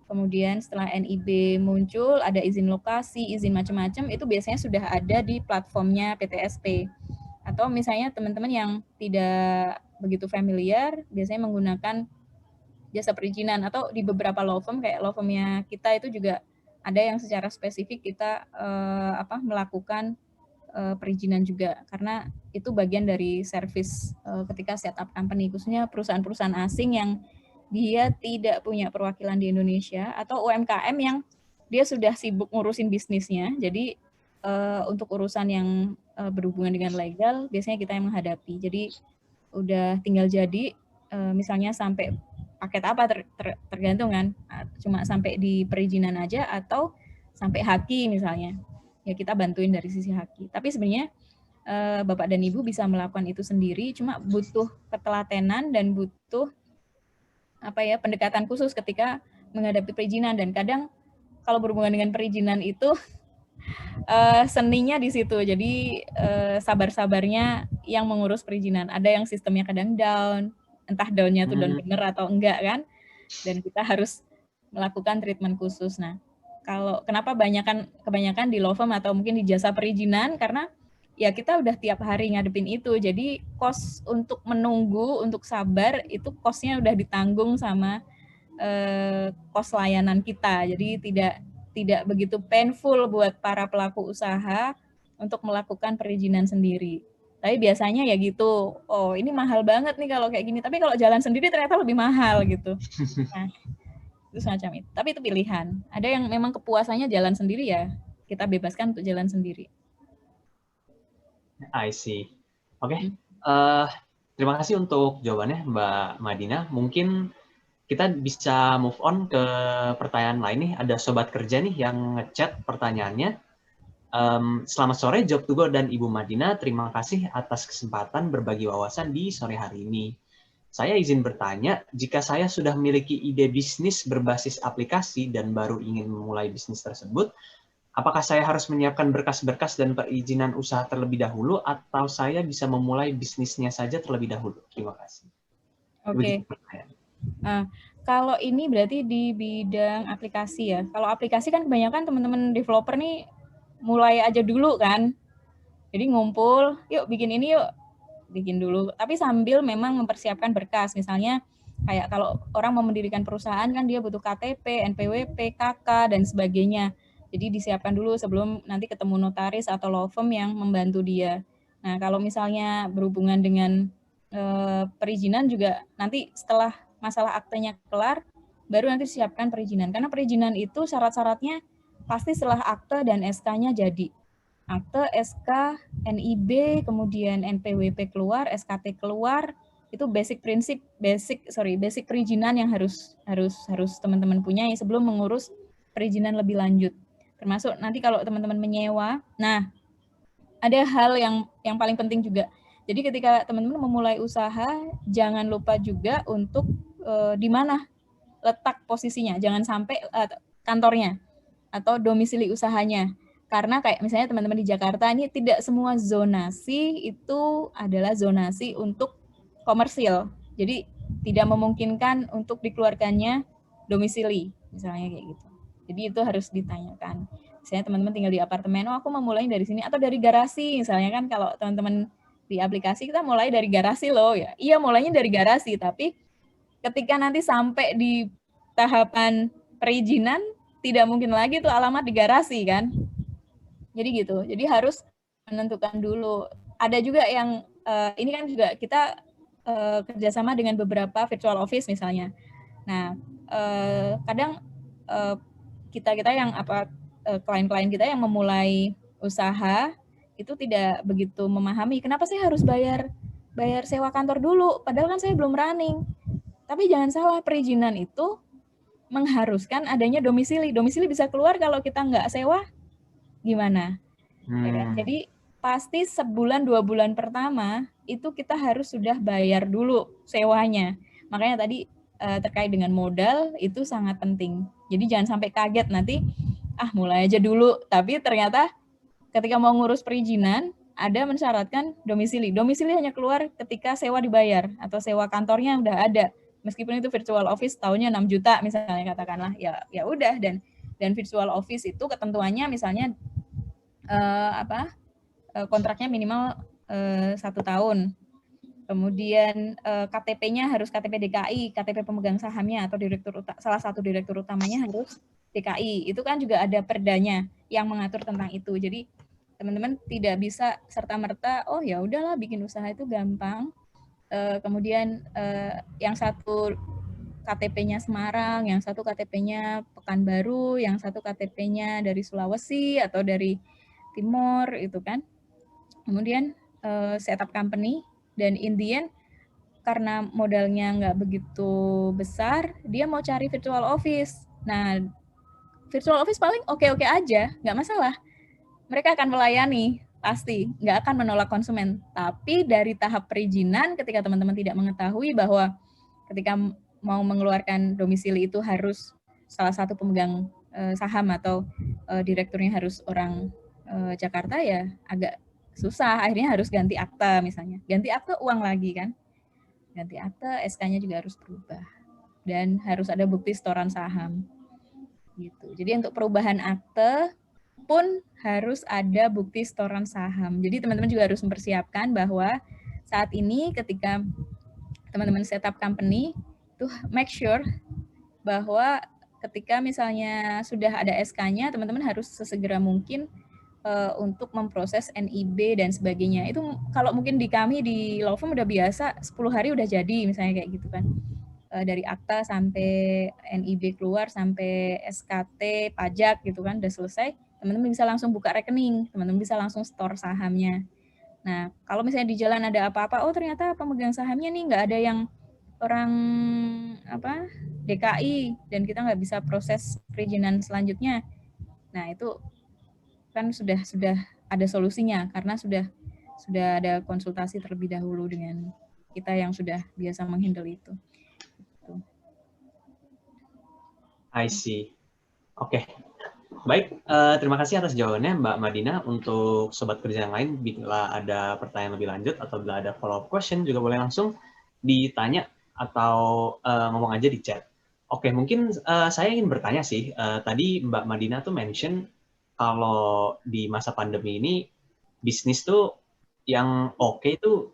Kemudian setelah NIB muncul, ada izin lokasi, izin macam-macam, itu biasanya sudah ada di platformnya PTSP. Atau misalnya teman-teman yang tidak begitu familiar, biasanya menggunakan jasa perizinan. Atau di beberapa law firm, kayak law firmnya kita itu juga ada yang secara spesifik kita melakukan perizinan juga. Karena itu bagian dari service ketika setup company, khususnya perusahaan-perusahaan asing yang dia tidak punya perwakilan di Indonesia, atau UMKM yang dia sudah sibuk ngurusin bisnisnya. Jadi untuk urusan yang berhubungan dengan legal, biasanya kita yang menghadapi. Jadi udah tinggal jadi, misalnya sampai paket apa tergantung kan, cuma sampai di perizinan aja atau sampai haki misalnya. Ya kita bantuin dari sisi haki. Tapi sebenarnya Bapak dan Ibu bisa melakukan itu sendiri, cuma butuh ketelatenan dan butuh pendekatan khusus ketika menghadapi perizinan. Dan kadang kalau berhubungan dengan perizinan itu seninya di situ. Jadi sabar-sabarnya yang mengurus perizinan. Ada yang sistemnya kadang down, entah down-nya tuh down bener atau enggak kan. Dan kita harus melakukan treatment khusus. Nah, kalau kenapa kebanyakan di law firm atau mungkin di jasa perizinan, karena ya kita udah tiap hari ngadepin itu. Jadi cost untuk menunggu, untuk sabar, itu cost-nya udah ditanggung sama cost layanan kita. Jadi tidak begitu painful buat para pelaku usaha untuk melakukan perizinan sendiri. Tapi biasanya ya gitu, oh ini mahal banget nih kalau kayak gini. Tapi kalau jalan sendiri ternyata lebih mahal gitu. Nah, itu semacam itu. Tapi itu pilihan. Ada yang memang kepuasannya jalan sendiri ya, kita bebaskan untuk jalan sendiri. I see. Oke. Terima kasih untuk jawabannya Mbak Madina. Mungkin kita bisa move on ke pertanyaan lain nih. Ada sobat kerja nih yang ngechat pertanyaannya. Selamat sore Job to Go dan Ibu Madina. Terima kasih atas kesempatan berbagi wawasan di sore hari ini. Saya izin bertanya, jika saya sudah memiliki ide bisnis berbasis aplikasi dan baru ingin memulai bisnis tersebut, apakah saya harus menyiapkan berkas-berkas dan perizinan usaha terlebih dahulu atau saya bisa memulai bisnisnya saja terlebih dahulu? Terima kasih. Oke. Kalau ini berarti di bidang aplikasi ya. Kalau aplikasi kan kebanyakan teman-teman developer nih mulai aja dulu kan. Jadi ngumpul, yuk bikin ini yuk. Bikin dulu. Tapi sambil memang mempersiapkan berkas. Misalnya kayak kalau orang mau mendirikan perusahaan kan dia butuh KTP, NPWP, KK, dan sebagainya. Jadi disiapkan dulu sebelum nanti ketemu notaris atau law firm yang membantu dia. Nah, kalau misalnya berhubungan dengan perizinan juga nanti setelah masalah aktenya kelar, baru nanti siapkan perizinan. Karena perizinan itu syarat-syaratnya pasti setelah akte dan SK-nya jadi. Akte, SK, NIB, kemudian NPWP keluar, SKT keluar, itu basic perizinan yang harus teman-teman punya sebelum mengurus perizinan lebih lanjut. Termasuk nanti kalau teman-teman menyewa, nah ada hal yang paling penting juga. Jadi ketika teman-teman memulai usaha, jangan lupa juga untuk di mana letak posisinya, jangan sampai kantornya atau domisili usahanya. Karena kayak misalnya teman-teman di Jakarta ini tidak semua zonasi itu adalah zonasi untuk komersil. Jadi tidak memungkinkan untuk dikeluarkannya domisili, misalnya kayak gitu. Jadi itu harus ditanyakan. Misalnya teman-teman tinggal di apartemen, oh aku mau mulai dari sini atau dari garasi, misalnya kan kalau teman-teman di aplikasi kita mulai dari garasi loh ya. Iya, mulainya dari garasi, tapi ketika nanti sampai di tahapan perizinan tidak mungkin lagi tuh alamat di garasi kan. Jadi gitu. Jadi harus menentukan dulu. Ada juga yang ini kan juga kita kerjasama dengan beberapa virtual office misalnya. Nah, kadang kita yang klien-klien kita yang memulai usaha itu tidak begitu memahami kenapa sih harus bayar sewa kantor dulu, padahal kan saya belum running. Tapi jangan salah, perizinan itu mengharuskan adanya domisili. Domisili bisa keluar kalau kita nggak sewa, gimana? Ya kan? Jadi pasti sebulan 2 bulan pertama itu kita harus sudah bayar dulu sewanya. Makanya tadi terkait dengan modal itu sangat penting. Jadi jangan sampai kaget nanti, mulai aja dulu. Tapi ternyata ketika mau ngurus perizinan, ada mensyaratkan domisili. Domisili hanya keluar ketika sewa dibayar atau sewa kantornya udah ada. Meskipun itu virtual office tahunnya 6 juta misalnya katakanlah, ya udah dan virtual office itu ketentuannya misalnya kontraknya minimal 1 tahun. Kemudian KTP-nya harus KTP DKI, KTP pemegang sahamnya atau salah satu direktur utamanya harus DKI. Itu kan juga ada perdanya yang mengatur tentang itu. Jadi teman-teman tidak bisa serta-merta, oh ya udahlah bikin usaha itu gampang. Kemudian yang satu KTP-nya Semarang, yang satu KTP-nya Pekanbaru, yang satu KTP-nya dari Sulawesi atau dari Timur, itu kan. Kemudian setup company, dan in the end, karena modalnya nggak begitu besar, dia mau cari virtual office. Nah, virtual office paling oke-oke aja, nggak masalah. Mereka akan melayani, pasti, nggak akan menolak konsumen. Tapi dari tahap perizinan, ketika teman-teman tidak mengetahui bahwa ketika mau mengeluarkan domisili itu harus salah satu pemegang saham atau direkturnya harus orang Jakarta, ya agak susah. Akhirnya harus ganti akta misalnya. Ganti akta uang lagi kan. Ganti akta, SK-nya juga harus berubah. Dan harus ada bukti setoran saham. Gitu. Jadi untuk perubahan akte pun harus ada bukti setoran saham. Jadi teman-teman juga harus mempersiapkan bahwa saat ini ketika teman-teman setup company, tuh make sure bahwa ketika misalnya sudah ada SK-nya, teman-teman harus sesegera mungkin untuk memproses NIB dan sebagainya. Itu kalau mungkin di kami di law firm udah biasa 10 hari udah jadi misalnya kayak gitu kan. Dari akta sampai NIB keluar sampai SKT pajak gitu kan udah selesai, teman-teman bisa langsung buka rekening, teman-teman bisa langsung store sahamnya. Nah, kalau misalnya di jalan ada apa-apa, oh ternyata pemegang sahamnya nih nggak ada yang orang apa DKI dan kita nggak bisa proses perizinan selanjutnya. Nah, itu kan sudah ada solusinya karena sudah ada konsultasi terlebih dahulu dengan kita yang sudah biasa menghandle itu. I see. Oke. Baik, terima kasih atas jawabannya Mbak Madina. Untuk sobat kerja yang lain, bila ada pertanyaan lebih lanjut atau bila ada follow-up question, juga boleh langsung ditanya atau ngomong aja di chat. Oke, mungkin saya ingin bertanya sih, tadi Mbak Madina tuh mention kalau di masa pandemi ini, bisnis tuh yang oke itu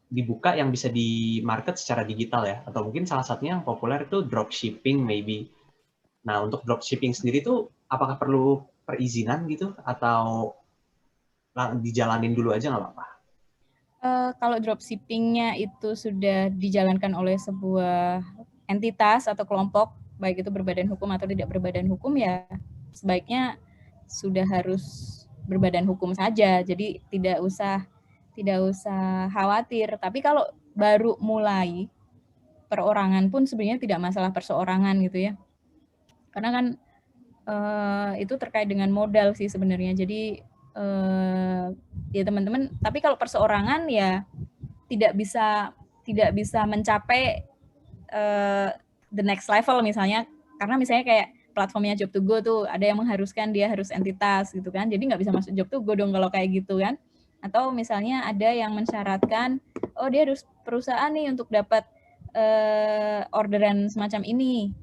dibuka yang bisa di market secara digital ya, atau mungkin salah satunya yang populer itu dropshipping maybe. Nah, untuk dropshipping sendiri tuh apakah perlu perizinan gitu atau dijalanin dulu aja nggak apa-apa? Kalau dropshippingnya itu sudah dijalankan oleh sebuah entitas atau kelompok, baik itu berbadan hukum atau tidak berbadan hukum, ya sebaiknya sudah harus berbadan hukum saja. Jadi tidak usah khawatir. Tapi kalau baru mulai perorangan pun sebenarnya tidak masalah perseorangan gitu ya. Karena kan itu terkait dengan modal sih sebenarnya. Jadi ya teman-teman, tapi kalau perseorangan ya tidak bisa mencapai the next level misalnya, karena misalnya kayak platformnya Job to Go tuh ada yang mengharuskan dia harus entitas gitu kan, jadi nggak bisa masuk Job to Go dong kalau kayak gitu kan. Atau misalnya ada yang mensyaratkan, oh dia harus perusahaan nih untuk dapat orderan semacam ini.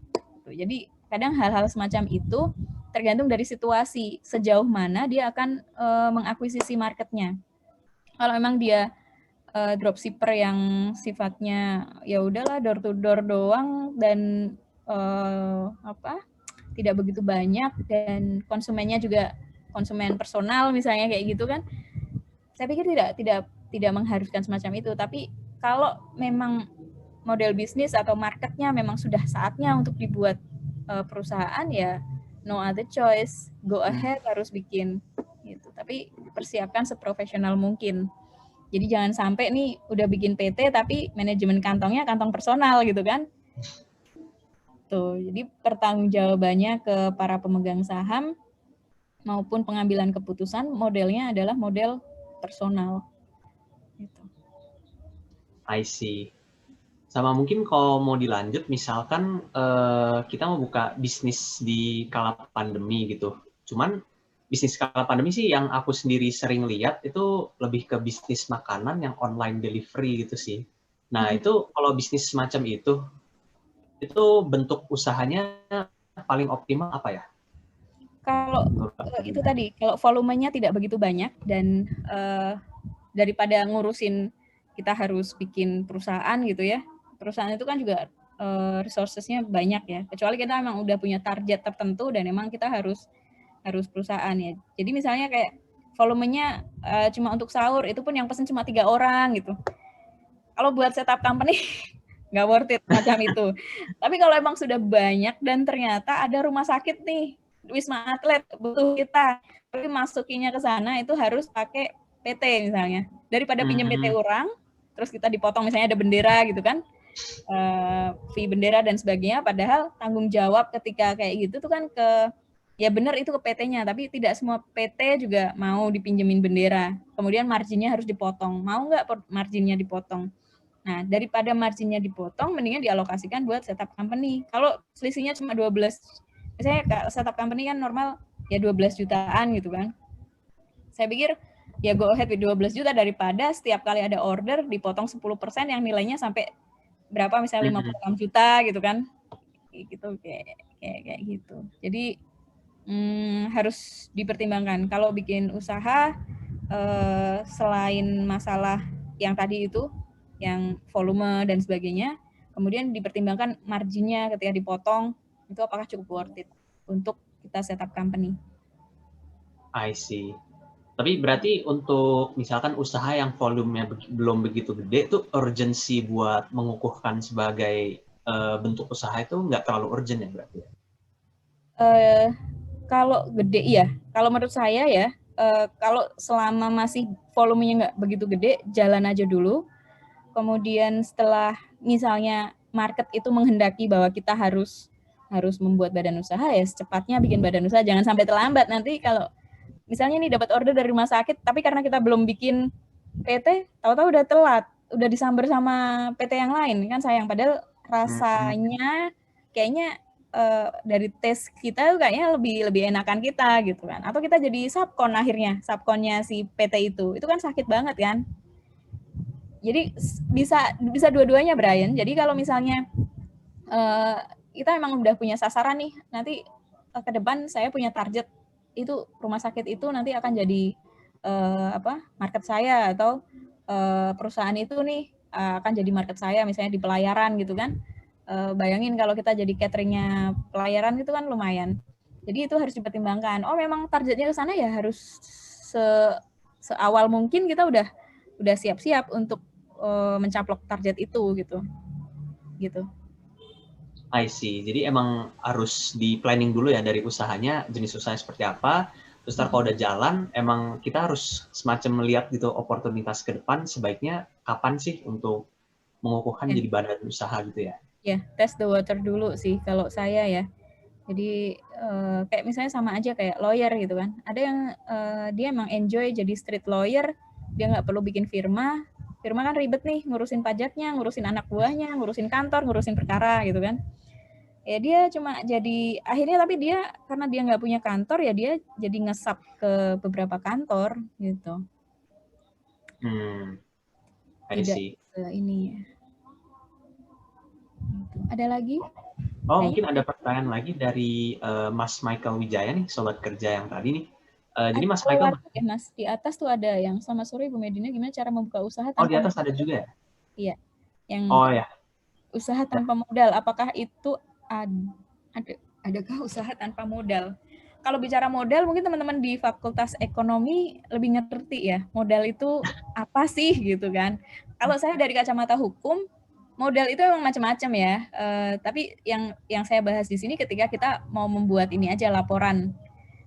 Jadi kadang hal-hal semacam itu tergantung dari situasi, sejauh mana dia akan mengakuisisi marketnya. Kalau memang dia dropshipper yang sifatnya ya udahlah door to door doang dan tidak begitu banyak dan konsumennya juga konsumen personal misalnya kayak gitu kan, saya pikir tidak mengharuskan semacam itu. Tapi kalau memang model bisnis atau marketnya memang sudah saatnya untuk dibuat perusahaan, ya no other choice, go ahead, harus bikin gitu. Tapi persiapkan seprofesional mungkin. Jadi jangan sampai nih udah bikin PT tapi manajemen kantongnya kantong personal gitu kan. Tuh, jadi pertanggungjawabannya ke para pemegang saham maupun pengambilan keputusan modelnya adalah model personal. Gitu. I see. Sama mungkin kalau mau dilanjut, misalkan kita mau buka bisnis di kala pandemi gitu. Cuman bisnis skala pandemi sih yang aku sendiri sering lihat itu lebih ke bisnis makanan yang online delivery gitu sih. Nah, itu kalau bisnis semacam itu bentuk usahanya paling optimal apa ya? Kalau itu tadi, kalau volumenya tidak begitu banyak dan daripada ngurusin kita harus bikin perusahaan gitu ya. Perusahaan itu kan juga resources-nya banyak ya. Kecuali kita memang udah punya target tertentu dan memang kita harus perusahaan ya. Jadi misalnya kayak volumenya cuma untuk sahur, itu pun yang pesen cuma 3 orang gitu. Kalau buat setup company nggak worth it macam itu. Tapi kalau emang sudah banyak dan ternyata ada rumah sakit nih, Wisma Atlet butuh kita, tapi masukinya ke sana itu harus pakai PT misalnya. Daripada pinjam PT orang, terus kita dipotong misalnya ada bendera gitu kan, fee bendera dan sebagainya, padahal tanggung jawab ketika kayak gitu tuh kan ke, ya benar itu ke PT-nya, tapi tidak semua PT juga mau dipinjemin bendera. Kemudian marginnya harus dipotong. Mau nggak marginnya dipotong? Nah, daripada marginnya dipotong, mendingan dialokasikan buat setup company. Kalau selisihnya cuma 12, misalnya setup company kan normal ya 12 jutaan gitu kan. Saya pikir ya go ahead with 12 juta daripada setiap kali ada order dipotong 10% yang nilainya sampai berapa, misalnya 56 juta gitu kan. Gitu kayak gitu. Jadi harus dipertimbangkan kalau bikin usaha, selain masalah yang tadi itu, yang volume dan sebagainya, kemudian dipertimbangkan marginnya ketika dipotong, itu apakah cukup worth it untuk kita setup company. I see. Tapi berarti untuk misalkan usaha yang volumenya belum begitu gede tuh urgensi buat mengukuhkan sebagai bentuk usaha itu nggak terlalu urgent ya berarti ya? Kalau gede iya, kalau menurut saya ya, kalau selama masih volumenya nggak begitu gede, jalan aja dulu. Kemudian setelah misalnya market itu menghendaki bahwa kita harus membuat badan usaha, ya secepatnya bikin badan usaha, jangan sampai terlambat. Nanti kalau misalnya nih dapat order dari rumah sakit, tapi karena kita belum bikin PT, tahu-tahu udah telat, udah disamber sama PT yang lain, kan sayang. Padahal rasanya kayaknya dari tes kita kayaknya lebih enakan kita gitu kan. Atau kita jadi subkon akhirnya, subkonnya si PT itu kan sakit banget kan. Jadi bisa dua-duanya, Brian. Jadi kalau misalnya kita emang udah punya sasaran nih, nanti ke depan saya punya target itu rumah sakit itu nanti akan jadi market saya, atau perusahaan itu nih akan jadi market saya, misalnya di pelayaran gitu kan. Bayangin kalau kita jadi cateringnya pelayaran itu kan lumayan. Jadi itu harus dipertimbangkan. Oh memang targetnya ke sana, ya harus seawal mungkin kita udah siap-siap untuk mencaplok target itu gitu. I see. Jadi emang harus di planning dulu ya dari usahanya, jenis usahanya seperti apa. Terus kalau udah jalan, emang kita harus semacam melihat gitu oportunitas ke depan, sebaiknya kapan sih untuk mengukuhkan jadi badan usaha gitu ya? Ya, test the water dulu sih kalau saya ya. Jadi kayak misalnya sama aja kayak lawyer gitu kan. Ada yang dia emang enjoy jadi street lawyer, dia nggak perlu bikin firma. Firma kan ribet nih, ngurusin pajaknya, ngurusin anak buahnya, ngurusin kantor, ngurusin perkara gitu kan. Ya dia cuma jadi, akhirnya tapi dia karena dia nggak punya kantor, ya dia jadi ngesap ke beberapa kantor gitu. I see. Tidak ini ya. Ada lagi? Oh, mungkin ada pertanyaan lagi dari Mas Michael Wijaya nih, sobat kerja yang tadi nih. Jadi Mas Michael, ya, Mas, di atas tuh ada yang selamat sore Bu Medina, gimana cara membuka usaha tanpa di atas ada juga ya? Iya. Yang Ya. Usaha tanpa modal, apakah itu adakah usaha tanpa modal? Kalau bicara modal, mungkin teman-teman di Fakultas Ekonomi lebih ngerti ya, modal itu apa sih gitu kan. Kalau saya dari kacamata hukum, modal itu memang macam-macam ya. Tapi yang saya bahas di sini ketika kita mau membuat ini aja laporan.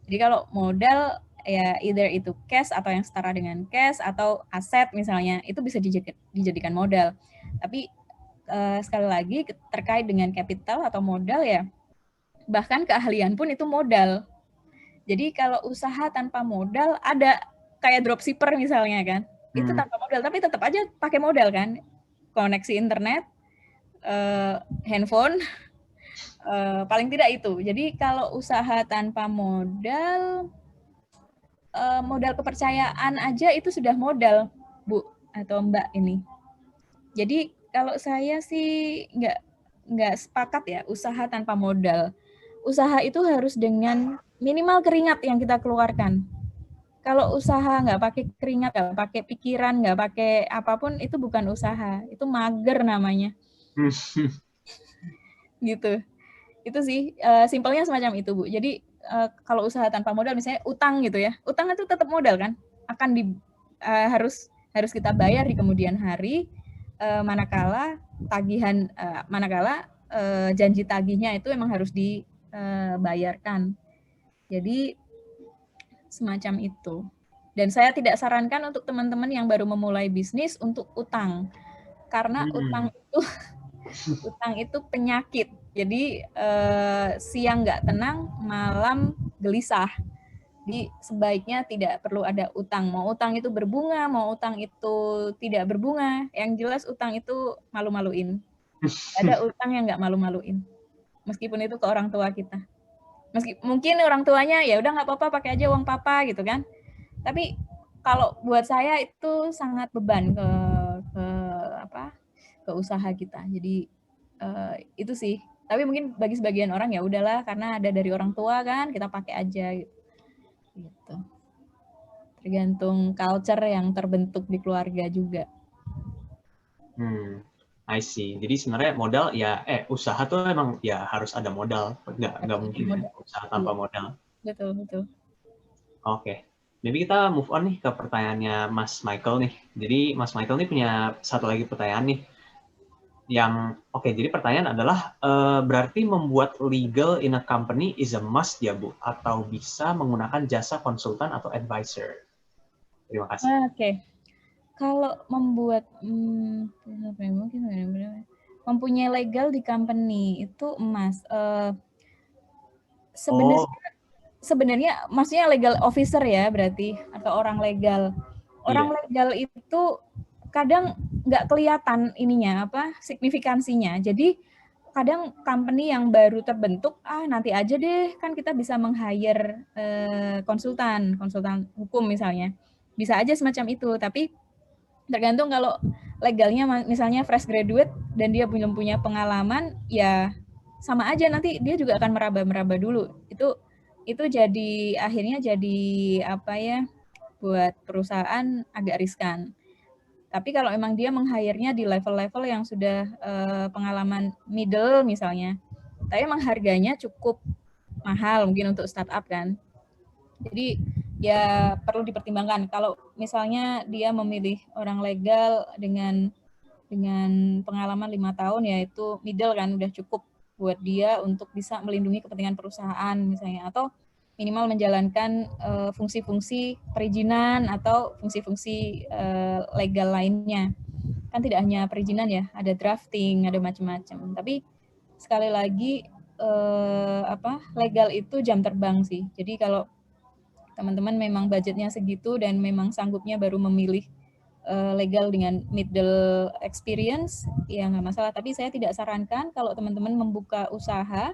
Jadi kalau modal ya either itu cash atau yang setara dengan cash atau aset misalnya, itu bisa dijadikan modal. Tapi sekali lagi terkait dengan capital atau modal ya, bahkan keahlian pun itu modal. Jadi kalau usaha tanpa modal, ada kayak dropshipper misalnya kan, itu tanpa modal, tapi tetap aja pakai modal kan, koneksi internet, handphone, paling tidak itu. Jadi kalau usaha tanpa modal, modal kepercayaan aja itu sudah modal, Bu atau Mbak ini. Jadi kalau saya sih nggak sepakat ya usaha tanpa modal. Usaha itu harus dengan minimal keringat yang kita keluarkan. Kalau usaha nggak pakai keringat, nggak pakai pikiran, nggak pakai apapun, itu bukan usaha, itu mager namanya. Gitu. Itu sih simpelnya semacam itu, Bu. Jadi kalau usaha tanpa modal, misalnya utang gitu ya, utang itu tetap modal kan, akan harus kita bayar di kemudian hari, manakala tagihan janji tagihnya itu memang harus dibayarkan. Jadi semacam itu. Dan saya tidak sarankan untuk teman-teman yang baru memulai bisnis untuk utang, karena utang itu penyakit. Jadi siang nggak tenang, malam gelisah. Jadi sebaiknya tidak perlu ada utang. Mau utang itu berbunga, mau utang itu tidak berbunga. Yang jelas utang itu malu-maluin. Ada utang yang nggak malu-maluin. Meskipun itu ke orang tua kita. Mungkin orang tuanya ya udah nggak apa-apa, pakai aja uang papa gitu kan. Tapi kalau buat saya itu sangat beban ke usaha kita. Jadi itu sih. Tapi mungkin bagi sebagian orang ya udahlah, karena ada dari orang tua kan, kita pakai aja gitu. Tergantung culture yang terbentuk di keluarga juga. I see. Jadi sebenarnya modal ya, usaha tuh emang ya harus ada modal. Nggak mungkin ya, usaha tanpa modal. Betul. Oke. maybe kita move on nih ke pertanyaannya Mas Michael nih. Jadi Mas Michael nih punya satu lagi pertanyaan nih. Jadi pertanyaan adalah, berarti membuat legal in a company is a must ya Bu? Atau bisa menggunakan jasa konsultan atau advisor? Terima kasih. Oke. Kalau membuat mempunyai legal di company itu emas. Sebenarnya maksudnya legal officer ya berarti, atau orang legal. Orang legal itu kadang nggak kelihatan ininya signifikansinya. Jadi kadang company yang baru terbentuk, nanti aja deh, kan kita bisa meng-hire konsultan hukum misalnya. Bisa aja semacam itu, tapi tergantung kalau legalnya misalnya fresh graduate dan dia belum punya pengalaman, ya sama aja nanti dia juga akan meraba-meraba dulu. Itu jadi akhirnya jadi buat perusahaan agak riskan. Tapi kalau emang dia meng-hire-nya di level-level yang sudah pengalaman middle misalnya, tapi emang harganya cukup mahal mungkin untuk startup kan. Jadi ya perlu dipertimbangkan. Kalau misalnya dia memilih orang legal dengan pengalaman 5 tahun, yaitu middle kan, udah cukup buat dia untuk bisa melindungi kepentingan perusahaan misalnya, atau minimal menjalankan fungsi-fungsi perizinan atau fungsi-fungsi legal lainnya. Kan tidak hanya perizinan ya, ada drafting, ada macam-macam. Tapi sekali lagi legal itu jam terbang sih. Jadi kalau teman-teman memang budgetnya segitu dan memang sanggupnya baru memilih legal dengan middle experience, ya nggak masalah. Tapi saya tidak sarankan kalau teman-teman membuka usaha,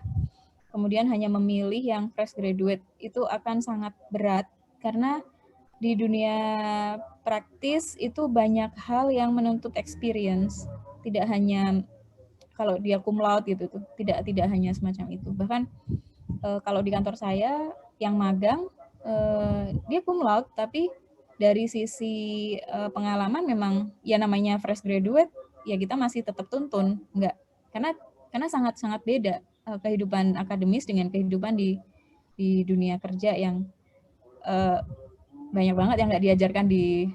kemudian hanya memilih yang fresh graduate, itu akan sangat berat. Karena di dunia praktis itu banyak hal yang menuntut experience. Tidak hanya kalau dia cum laude gitu, tidak hanya semacam itu. Bahkan kalau di kantor saya yang magang, dia cum laude, tapi dari sisi pengalaman memang ya namanya fresh graduate, ya kita masih tetap tuntun, enggak, karena sangat beda kehidupan akademis dengan kehidupan di dunia kerja yang banyak banget yang nggak diajarkan di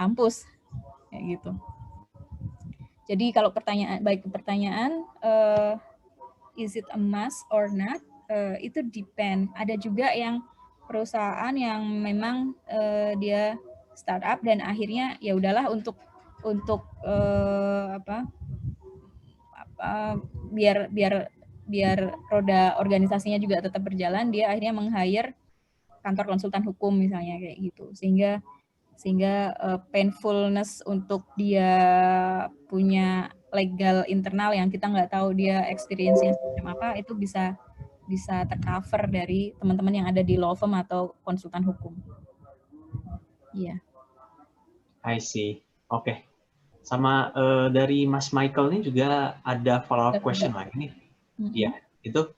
kampus kayak gitu. Jadi kalau pertanyaan is it a must or not, itu depend. Ada juga yang perusahaan yang memang dia startup dan akhirnya ya udahlah untuk biar roda organisasinya juga tetap berjalan, dia akhirnya meng-hire kantor konsultan hukum misalnya kayak gitu, sehingga painfulness untuk dia punya legal internal yang kita nggak tahu dia experience-nya seperti apa, itu bisa tercover dari teman-teman yang ada di law firm atau konsultan hukum. Iya. I see. Oke. Sama dari Mas Michael ini juga ada follow-up question lagi nih. Iya, itu.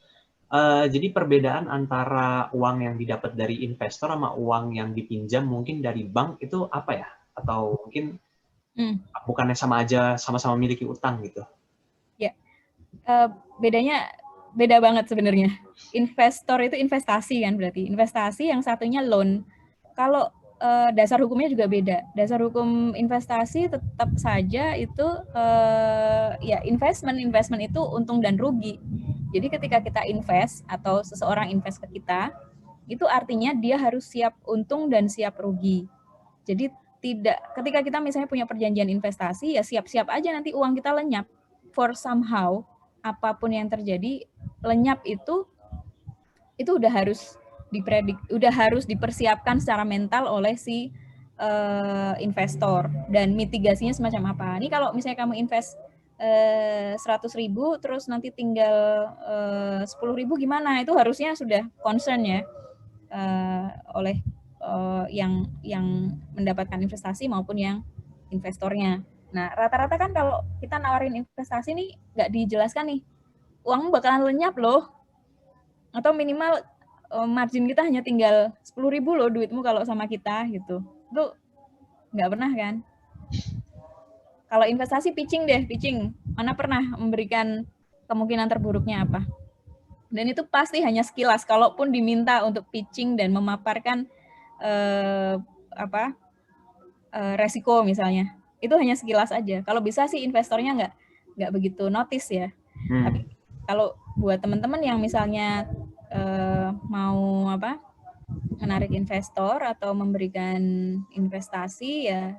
Jadi perbedaan antara uang yang didapat dari investor sama uang yang dipinjam mungkin dari bank itu apa ya? Atau mungkin bukannya sama aja, sama-sama memiliki utang gitu? Ya, bedanya beda banget sebenarnya. Investor itu investasi kan berarti. Investasi, yang satunya loan. Kalau dasar hukumnya juga beda. Dasar hukum investasi tetap saja itu ya investment itu untung dan rugi. Jadi ketika kita invest atau seseorang invest ke kita, itu artinya dia harus siap untung dan siap rugi. Jadi ketika kita misalnya punya perjanjian investasi, ya siap-siap aja nanti uang kita lenyap. For somehow, apapun yang terjadi, lenyap itu udah harus udah harus dipersiapkan secara mental oleh si investor, dan mitigasinya semacam apa. Ini kalau misalnya kamu invest 100.000 terus nanti tinggal 10.000 gimana, itu harusnya sudah concern ya oleh yang mendapatkan investasi maupun yang investornya. Nah, rata-rata kan kalau kita nawarin investasi nih nggak dijelaskan nih, uangmu bakalan lenyap loh, atau minimal margin kita hanya tinggal 10.000 loh duitmu kalau sama kita gitu. Itu nggak pernah kan. Kalau investasi pitching, mana pernah memberikan kemungkinan terburuknya apa. Dan itu pasti hanya sekilas, kalaupun diminta untuk pitching dan memaparkan resiko misalnya. Itu hanya sekilas aja. Kalau bisa sih investornya nggak begitu notice ya. Tapi kalau buat teman-teman yang misalnya mau menarik investor atau memberikan investasi ya,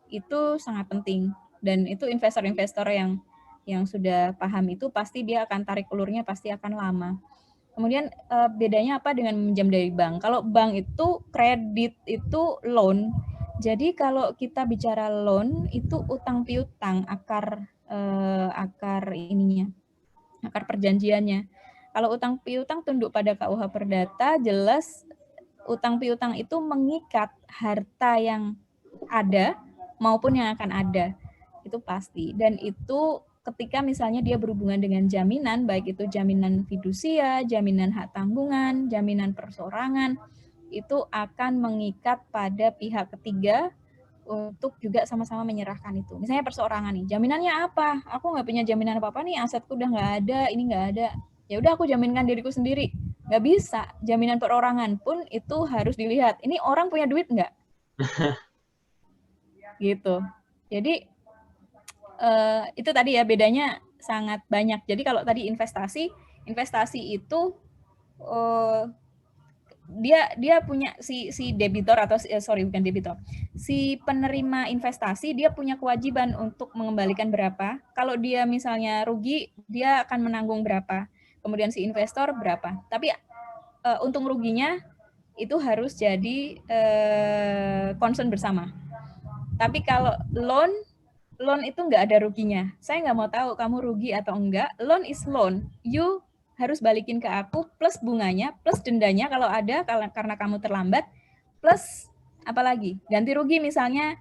itu sangat penting. Dan itu investor-investor yang sudah paham itu pasti dia akan tarik ulurnya pasti akan lama. Kemudian bedanya apa dengan meminjam dari bank? Kalau bank itu kredit itu loan. Jadi kalau kita bicara loan itu utang piutang akar perjanjiannya. Kalau utang piutang tunduk pada KUH Perdata, jelas utang piutang itu mengikat harta yang ada maupun yang akan ada. Itu pasti. Dan itu ketika misalnya dia berhubungan dengan jaminan, baik itu jaminan fidusia, jaminan hak tanggungan, jaminan perseorangan, itu akan mengikat pada pihak ketiga untuk juga sama-sama menyerahkan itu. Misalnya perseorangan nih, jaminannya apa? Aku nggak punya jaminan apa-apa nih, asetku udah nggak ada, ini nggak ada. Ya udah aku jaminkan diriku sendiri. Nggak bisa. Jaminan perorangan pun itu harus dilihat. Ini orang punya duit nggak? Gitu. Jadi itu tadi ya bedanya sangat banyak. Jadi kalau tadi investasi itu dia punya si debitor atau bukan debitor, si penerima investasi dia punya kewajiban untuk mengembalikan berapa. Kalau dia misalnya rugi, dia akan menanggung berapa. Kemudian si investor berapa. Tapi untung ruginya itu harus jadi concern bersama. Tapi kalau loan itu nggak ada ruginya. Saya nggak mau tahu kamu rugi atau enggak. Loan is loan. You harus balikin ke aku plus bunganya, plus dendanya kalau ada karena kamu terlambat, plus apa lagi? Ganti rugi misalnya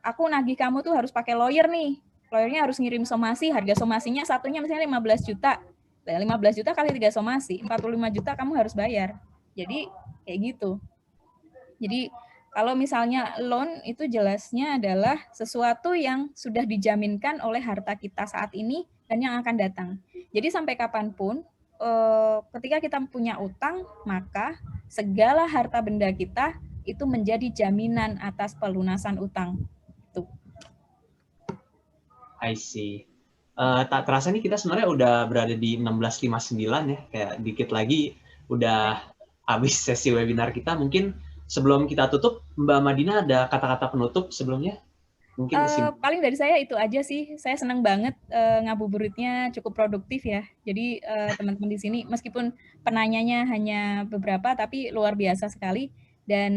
aku nagih kamu tuh harus pakai lawyer nih. Lawyernya harus ngirim somasi, harga somasinya satunya misalnya 15 juta. 15 juta kali 3 somasi, 45 juta kamu harus bayar. Jadi kayak gitu. Jadi kalau misalnya loan itu jelasnya adalah sesuatu yang sudah dijaminkan oleh harta kita saat ini dan yang akan datang. Jadi sampai kapanpun ketika kita punya utang, maka segala harta benda kita itu menjadi jaminan atas pelunasan utang. Itu. I see. Tak terasa nih kita sebenarnya udah berada di 16.59 ya, kayak dikit lagi udah habis sesi webinar kita. Mungkin sebelum kita tutup, Mbak Madina ada kata-kata penutup sebelumnya? Mungkin paling dari saya itu aja sih. Saya senang banget ngabuburitnya cukup produktif ya. Jadi teman-teman di sini meskipun penanyanya hanya beberapa tapi luar biasa sekali. Dan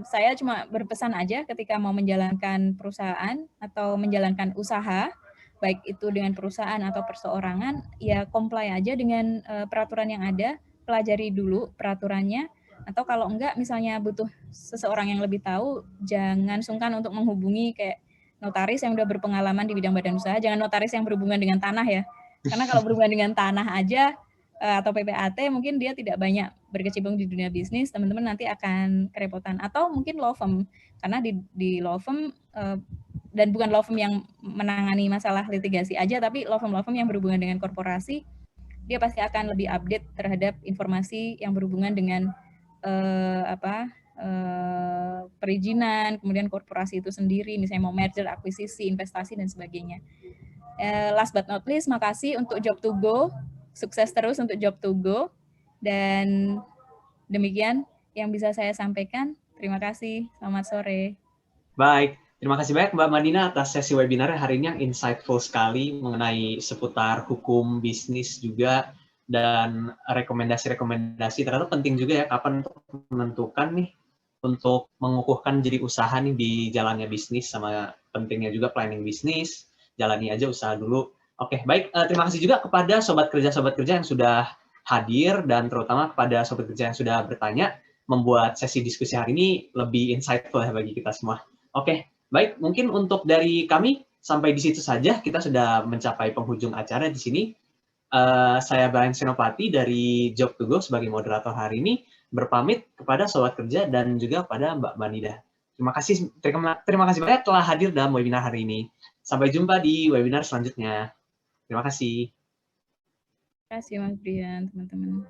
saya cuma berpesan aja ketika mau menjalankan perusahaan atau menjalankan usaha, baik itu dengan perusahaan atau perseorangan, ya comply aja dengan peraturan yang ada, pelajari dulu peraturannya. Atau kalau enggak, misalnya butuh seseorang yang lebih tahu, jangan sungkan untuk menghubungi kayak notaris yang udah berpengalaman di bidang badan usaha. Jangan notaris yang berhubungan dengan tanah ya. Karena kalau berhubungan dengan tanah aja atau PPAT, mungkin dia tidak banyak berkecimpung di dunia bisnis, teman-teman nanti akan kerepotan. Atau mungkin law firm, karena di law firm, dan bukan law firm yang menangani masalah litigasi aja, tapi law firm yang berhubungan dengan korporasi, dia pasti akan lebih update terhadap informasi yang berhubungan dengan perizinan, kemudian korporasi itu sendiri, misalnya mau merger, akuisisi, investasi, dan sebagainya. Last but not least, makasih untuk Job2Go, sukses terus untuk Job2Go, dan demikian yang bisa saya sampaikan. Terima kasih, selamat sore. Baik, terima kasih banyak Mbak Madina atas sesi webinarnya hari ini yang insightful sekali mengenai seputar hukum, bisnis juga, dan rekomendasi-rekomendasi ternyata penting juga ya kapan untuk menentukan nih untuk mengukuhkan jadi usaha nih di jalannya bisnis, sama pentingnya juga planning bisnis, jalani aja usaha dulu. Oke, baik, terima kasih juga kepada sobat kerja yang sudah hadir dan terutama kepada sobat kerja yang sudah bertanya, membuat sesi diskusi hari ini lebih insightful ya bagi kita semua. Oke, baik, mungkin untuk dari kami sampai di situ saja kita sudah mencapai penghujung acara di sini. Saya Brian Senopati dari Job2Go sebagai moderator hari ini berpamit kepada sobat kerja dan juga pada Mbak Madina. Terima kasih banyak telah hadir dalam webinar hari ini. Sampai jumpa di webinar selanjutnya. Terima kasih. Terima kasih Mas Brian, teman-teman.